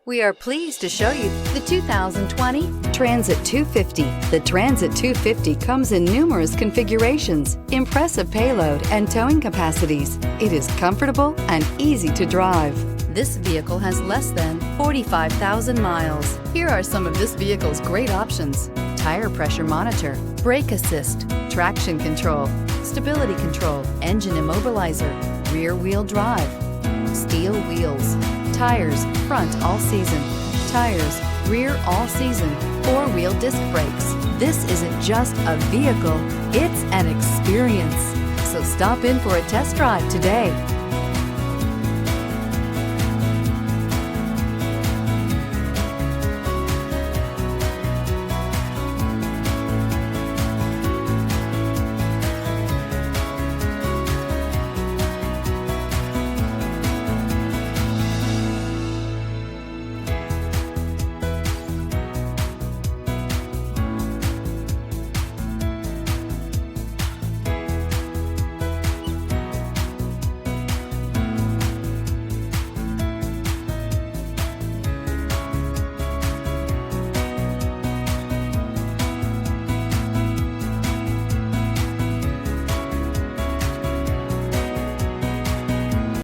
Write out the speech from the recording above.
We are pleased to show you the 2020 Transit 250. The Transit 250 comes in numerous configurations, impressive payload, and towing capacities. It is comfortable and easy to drive. This vehicle has less than 45,000 miles. Here are some of this vehicle's great options: tire pressure monitor, brake assist, traction control, stability control, engine immobilizer, rear wheel drive, steel wheels, tires front all season, tires rear all season, 4-wheel disc brakes. This isn't just a vehicle, it's an experience. So stop in for a test drive today.